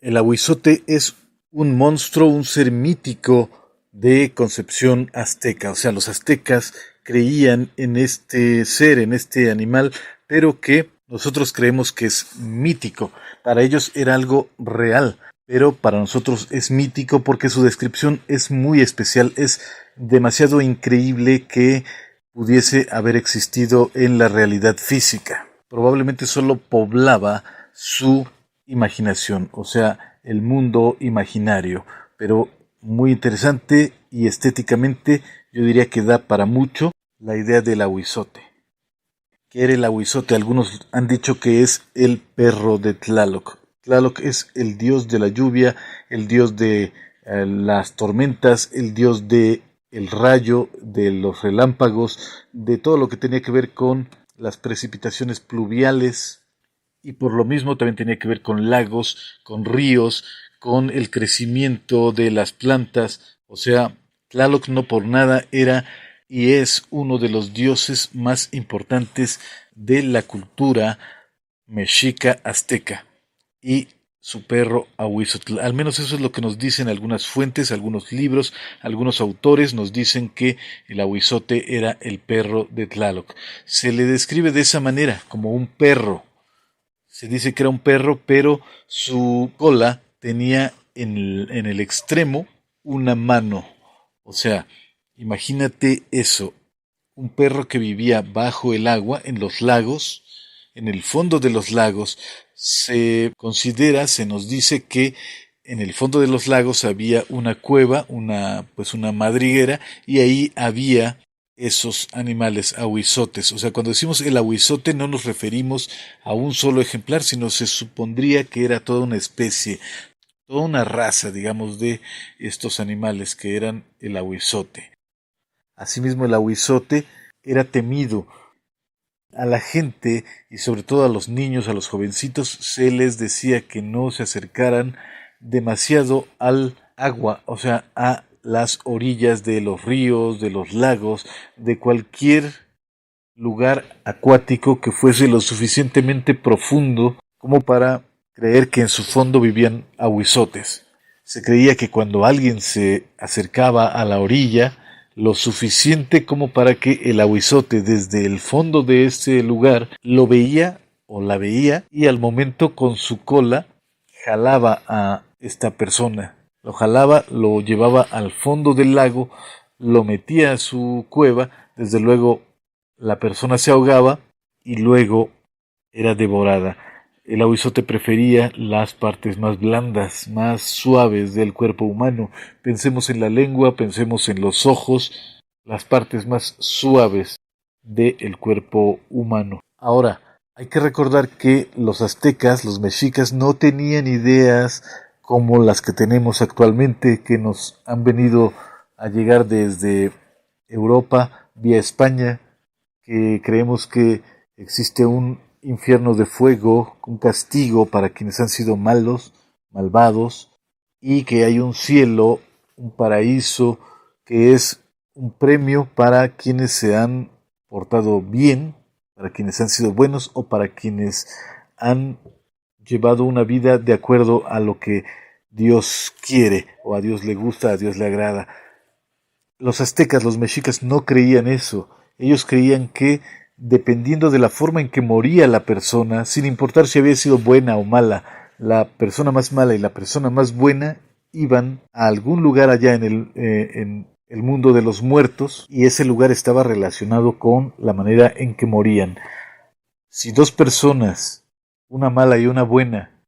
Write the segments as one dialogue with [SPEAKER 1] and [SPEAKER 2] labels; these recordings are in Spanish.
[SPEAKER 1] El ahuizote es un monstruo, un ser mítico de concepción azteca. O sea, los aztecas creían en este ser, en este animal, pero que nosotros creemos que es mítico. Para ellos era algo real, pero para nosotros es mítico porque su descripción es muy especial, es demasiado increíble que pudiese haber existido en la realidad física. Probablemente solo poblaba su imaginación, o sea, el mundo imaginario, pero muy interesante y estéticamente yo diría que da para mucho la idea del ahuizote. ¿Qué era el ahuizote? Algunos han dicho que es el perro de Tlaloc. Tlaloc es el dios de la lluvia, el dios de las tormentas, el dios de el rayo, de los relámpagos, de todo lo que tenía que ver con las precipitaciones pluviales, y por lo mismo también tenía que ver con lagos, con ríos, con el crecimiento de las plantas. O sea, Tlaloc no por nada era y es uno de los dioses más importantes de la cultura mexica azteca. Y su perro Ahuizotl. Al menos eso es lo que nos dicen algunas fuentes, algunos libros, algunos autores nos dicen que el ahuizote era el perro de Tlaloc. Se le describe de esa manera, como un perro. Se dice que era un perro, pero su cola tenía en el extremo una mano. O sea, imagínate eso, un perro que vivía bajo el agua, en los lagos, en el fondo de los lagos. Se considera, se nos dice que en el fondo de los lagos había una cueva, una madriguera, y ahí había esos animales ahuizotes. O sea, cuando decimos el ahuizote no nos referimos a un solo ejemplar, sino se supondría que era toda una especie, toda una raza, digamos, de estos animales que eran el ahuizote. Asimismo, el ahuizote era temido. A la gente, y sobre todo a los niños, a los jovencitos, se les decía que no se acercaran demasiado al agua, o sea, a las orillas de los ríos, de los lagos, de cualquier lugar acuático que fuese lo suficientemente profundo como para creer que en su fondo vivían ahuizotes. Se creía que cuando alguien se acercaba a la orilla, lo suficiente como para que el ahuizote desde el fondo de ese lugar lo veía o la veía y al momento con su cola jalaba a esta persona. Lo jalaba, lo llevaba al fondo del lago, lo metía a su cueva, desde luego la persona se ahogaba y luego era devorada. El ahuizote prefería las partes más blandas, más suaves del cuerpo humano. Pensemos en la lengua, pensemos en los ojos, las partes más suaves del cuerpo humano. Ahora, hay que recordar que los aztecas, los mexicas, no tenían ideas como las que tenemos actualmente, que nos han venido a llegar desde Europa vía España, que creemos que existe un infierno de fuego, un castigo para quienes han sido malos, malvados, y que hay un cielo, un paraíso, que es un premio para quienes se han portado bien, para quienes han sido buenos o para quienes han llevado una vida de acuerdo a lo que Dios quiere o a Dios le gusta, a Dios le agrada. Los aztecas, los mexicas no creían eso. Ellos creían que dependiendo de la forma en que moría la persona, sin importar si había sido buena o mala, la persona más mala y la persona más buena iban a algún lugar allá en el mundo de los muertos y ese lugar estaba relacionado con la manera en que morían. Si dos personas, una mala y una buena,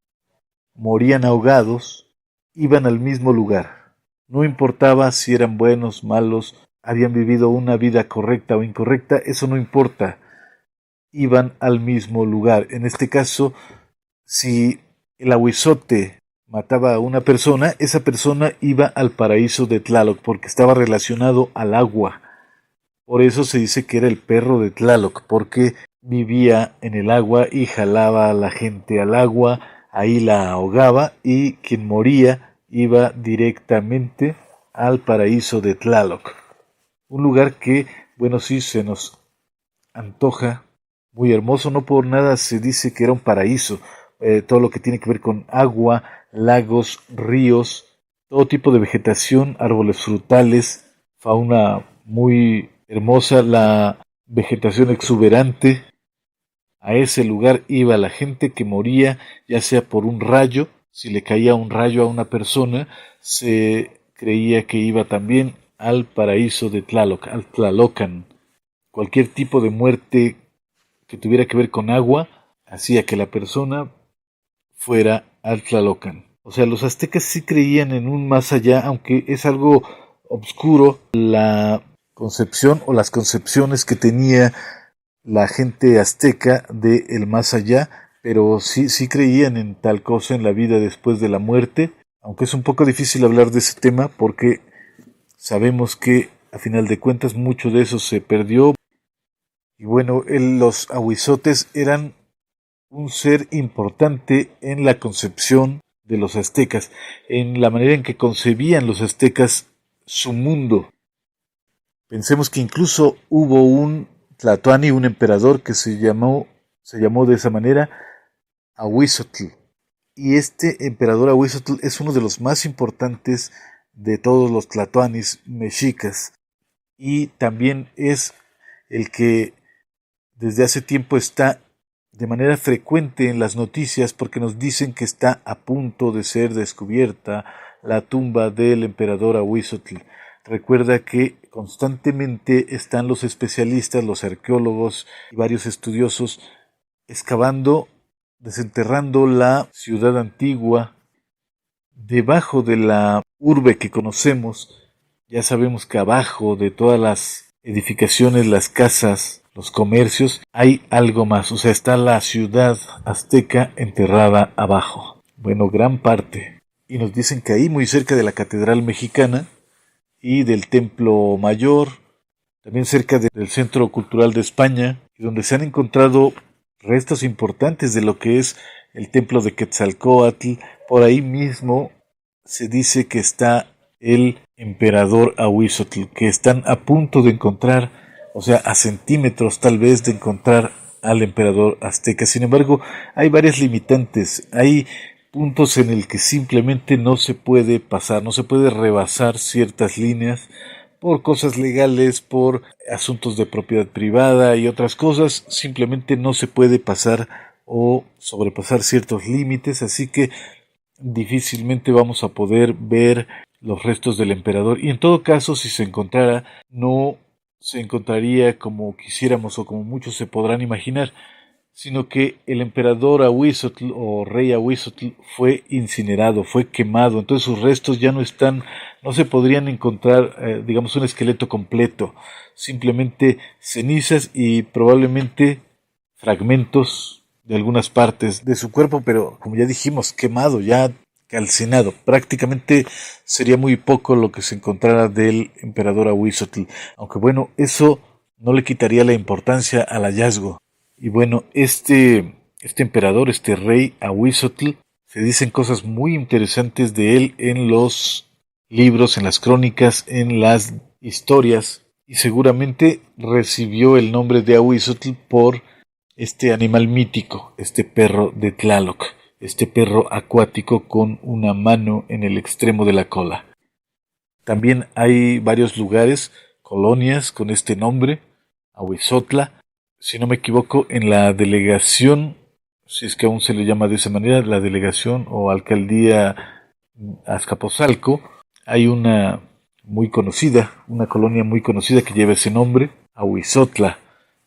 [SPEAKER 1] morían ahogados, iban al mismo lugar. No importaba si eran buenos, malos, habían vivido una vida correcta o incorrecta, eso no importa. Iban al mismo lugar. En este caso, si el ahuizote mataba a una persona, esa persona iba al paraíso de Tlaloc porque estaba relacionado al agua. Por eso se dice que era el perro de Tlaloc, porque vivía en el agua y jalaba a la gente al agua, ahí la ahogaba y quien moría iba directamente al paraíso de Tlaloc. Un lugar que, bueno, sí se nos antoja muy hermoso, no por nada se dice que era un paraíso. todo lo que tiene que ver con agua, lagos, ríos, todo tipo de vegetación, árboles frutales, fauna muy hermosa, la vegetación exuberante. A ese lugar iba la gente que moría, ya sea por un rayo, si le caía un rayo a una persona, se creía que iba también al paraíso de Tlaloc, al Tlalocan. Cualquier tipo de muerte que tuviera que ver con agua hacía que la persona fuera al Tlalocan. O sea, los aztecas sí creían en un más allá, aunque es algo obscuro la concepción o las concepciones que tenía la gente azteca de el más allá, pero sí creían en tal cosa en la vida después de la muerte, aunque es un poco difícil hablar de ese tema porque sabemos que a final de cuentas mucho de eso se perdió. Y bueno, los ahuizotes eran un ser importante en la concepción de los aztecas, en la manera en que concebían los aztecas su mundo. Pensemos que incluso hubo un Tlatoani, un emperador que se llamó de esa manera Ahuizotl. Y este emperador Ahuizotl es uno de los más importantes de todos los Tlatoanis mexicas. Y también es el que desde hace tiempo está de manera frecuente en las noticias porque nos dicen que está a punto de ser descubierta la tumba del emperador Ahuizotl. Recuerda que constantemente están los especialistas, los arqueólogos y varios estudiosos excavando, desenterrando la ciudad antigua debajo de la urbe que conocemos. Ya sabemos que abajo de todas las edificaciones, las casas, los comercios, hay algo más. O sea, está la ciudad azteca enterrada abajo. Bueno, gran parte. Y nos dicen que ahí, muy cerca de la Catedral Mexicana y del Templo Mayor, también cerca del Centro Cultural de España, donde se han encontrado restos importantes de lo que es el Templo de Quetzalcóatl. Por ahí mismo se dice que está el emperador Ahuizotl, que están a punto de encontrar, o sea, a centímetros tal vez de encontrar al emperador azteca. Sin embargo, hay varias limitantes, hay puntos en el que simplemente no se puede pasar, no se puede rebasar ciertas líneas por cosas legales, por asuntos de propiedad privada y otras cosas, simplemente no se puede pasar o sobrepasar ciertos límites, así que difícilmente vamos a poder ver los restos del emperador, y en todo caso, si se encontrara, no se encontraría como quisiéramos o como muchos se podrán imaginar, sino que el emperador Ahuizotl o rey Ahuizotl fue incinerado, fue quemado, entonces sus restos ya no están, no se podrían encontrar, digamos, un esqueleto completo, simplemente cenizas y probablemente fragmentos de algunas partes de su cuerpo, pero como ya dijimos, quemado, ya calcinado. Prácticamente sería muy poco lo que se encontrara del emperador Ahuizotl, aunque bueno, eso no le quitaría la importancia al hallazgo. Y bueno, este emperador, este rey Ahuizotl, se dicen cosas muy interesantes de él en los libros, en las crónicas, en las historias, y seguramente recibió el nombre de Ahuizotl por este animal mítico, este perro de Tlaloc, este perro acuático con una mano en el extremo de la cola. También hay varios lugares, colonias con este nombre, Ahuizotla, si no me equivoco, en la delegación, si es que aún se le llama de esa manera, la delegación o alcaldía Azcapotzalco, hay una muy conocida, una colonia muy conocida que lleva ese nombre, Ahuizotla.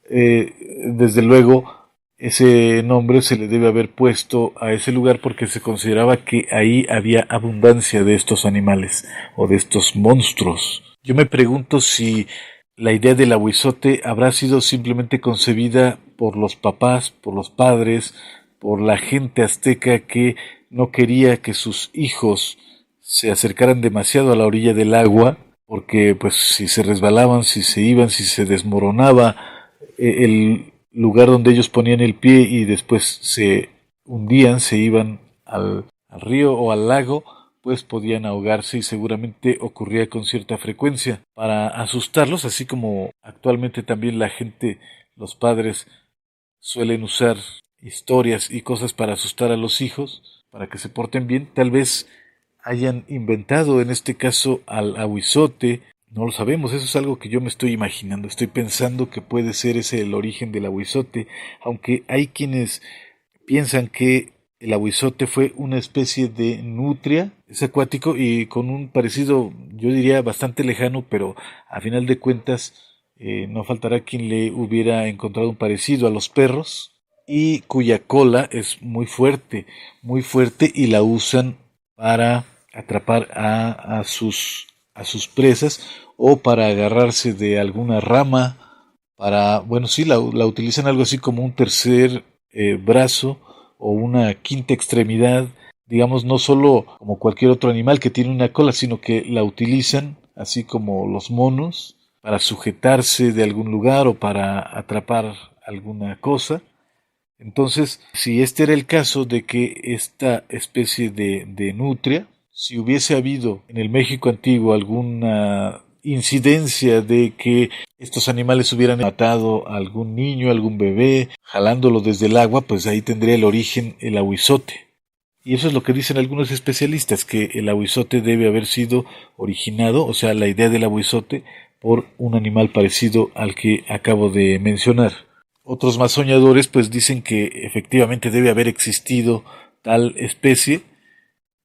[SPEAKER 1] Desde luego, ese nombre se le debe haber puesto a ese lugar porque se consideraba que ahí había abundancia de estos animales o de estos monstruos. Yo me pregunto si la idea del ahuizote habrá sido simplemente concebida por los papás, por los padres, por la gente azteca que no quería que sus hijos se acercaran demasiado a la orilla del agua, porque pues si se resbalaban, si se iban, si se desmoronaba el lugar donde ellos ponían el pie y después se hundían, se iban al río o al lago, pues podían ahogarse y seguramente ocurría con cierta frecuencia para asustarlos, así como actualmente también la gente, los padres suelen usar historias y cosas para asustar a los hijos, para que se porten bien. Tal vez hayan inventado en este caso al ahuizote. No lo sabemos, eso es algo que yo me estoy imaginando. Estoy pensando que puede ser ese el origen del ahuizote, aunque hay quienes piensan que el ahuizote fue una especie de nutria, es acuático y con un parecido, yo diría, bastante lejano, pero a final de cuentas no faltará quien le hubiera encontrado un parecido a los perros, y cuya cola es muy fuerte y la usan para atrapar a sus presas o para agarrarse de alguna rama, para, bueno, sí, la utilizan algo así como un tercer brazo o una quinta extremidad, digamos, no solo como cualquier otro animal que tiene una cola, sino que la utilizan, así como los monos, para sujetarse de algún lugar o para atrapar alguna cosa. Entonces, si este era el caso de que esta especie de nutria, si hubiese habido en el México antiguo alguna incidencia de que estos animales hubieran matado a algún niño, algún bebé, jalándolo desde el agua, pues ahí tendría el origen el ahuizote. Y eso es lo que dicen algunos especialistas, que el ahuizote debe haber sido originado, o sea, la idea del ahuizote, por un animal parecido al que acabo de mencionar. Otros más soñadores pues dicen que efectivamente debe haber existido tal especie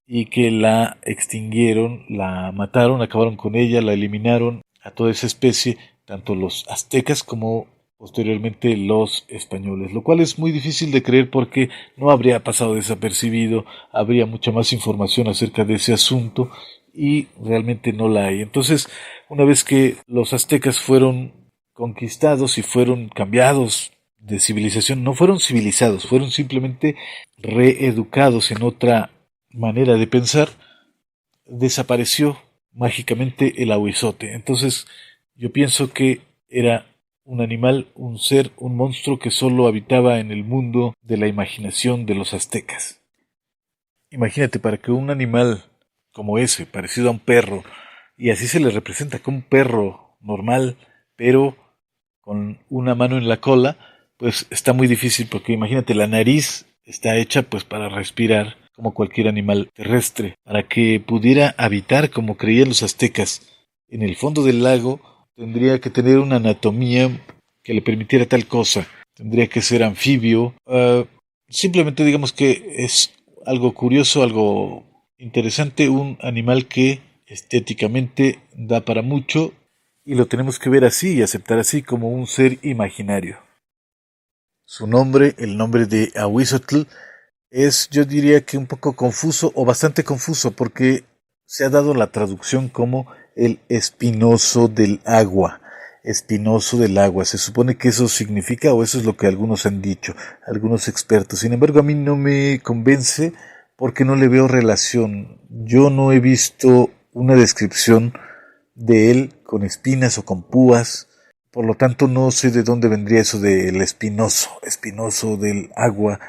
[SPEAKER 1] y que la extinguieron, la mataron, acabaron con ella, la eliminaron a toda esa especie, tanto los aztecas como posteriormente los españoles, lo cual es muy difícil de creer porque no habría pasado desapercibido, habría mucha más información acerca de ese asunto y realmente no la hay. Entonces, una vez que los aztecas fueron conquistados y fueron cambiados de civilización, no fueron civilizados, fueron simplemente reeducados en otra manera de pensar, desapareció mágicamente el ahuizote. Entonces, yo pienso que era un animal, un ser, un monstruo que solo habitaba en el mundo de la imaginación de los aztecas. Imagínate, para que un animal como ese, parecido a un perro, y así se le representa como un perro normal, pero con una mano en la cola, pues está muy difícil porque imagínate, la nariz está hecha pues para respirar como cualquier animal terrestre. Para que pudiera habitar como creían los aztecas en el fondo del lago, tendría que tener una anatomía que le permitiera tal cosa. Tendría que ser anfibio. Simplemente digamos que es algo curioso, algo interesante, un animal que estéticamente da para mucho y lo tenemos que ver así y aceptar así como un ser imaginario. Su nombre, el nombre de Ahuizotl, es, yo diría que un poco confuso o bastante confuso porque se ha dado la traducción como el espinoso del agua. Espinoso del agua. Se supone que eso significa, o eso es lo que algunos han dicho, algunos expertos. Sin embargo, a mí no me convence porque no le veo relación. Yo no he visto una descripción de él con espinas o con púas. Por lo tanto, no sé de dónde vendría eso del espinoso, espinoso del agua.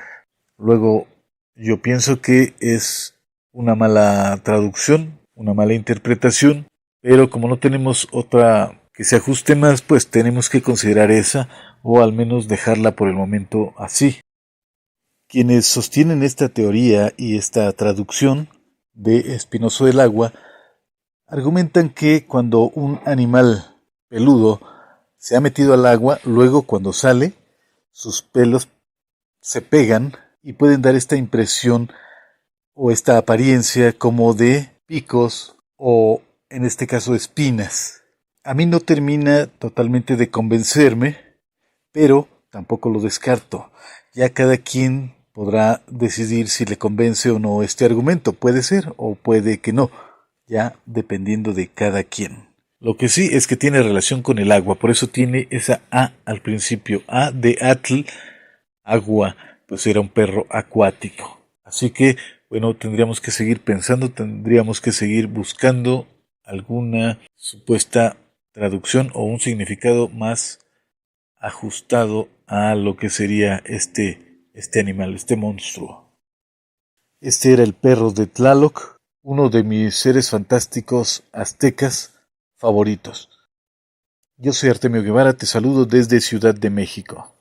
[SPEAKER 1] Luego, yo pienso que es una mala traducción, una mala interpretación, pero como no tenemos otra que se ajuste más, pues tenemos que considerar esa o al menos dejarla por el momento así. Quienes sostienen esta teoría y esta traducción de espinoso del agua argumentan que cuando un animal peludo se ha metido al agua, luego cuando sale, sus pelos se pegan y pueden dar esta impresión o esta apariencia como de picos o en este caso espinas. A mí no termina totalmente de convencerme, pero tampoco lo descarto. Ya cada quien podrá decidir si le convence o no este argumento. Puede ser o puede que no, ya dependiendo de cada quien. Lo que sí es que tiene relación con el agua, por eso tiene esa A al principio, A de atl, agua, pues era un perro acuático. Así que, bueno, tendríamos que seguir pensando, tendríamos que seguir buscando alguna supuesta traducción o un significado más ajustado a lo que sería este animal, este monstruo. Este era el perro de Tlaloc, uno de mis seres fantásticos aztecas favoritos. Yo soy Artemio Guevara, te saludo desde Ciudad de México.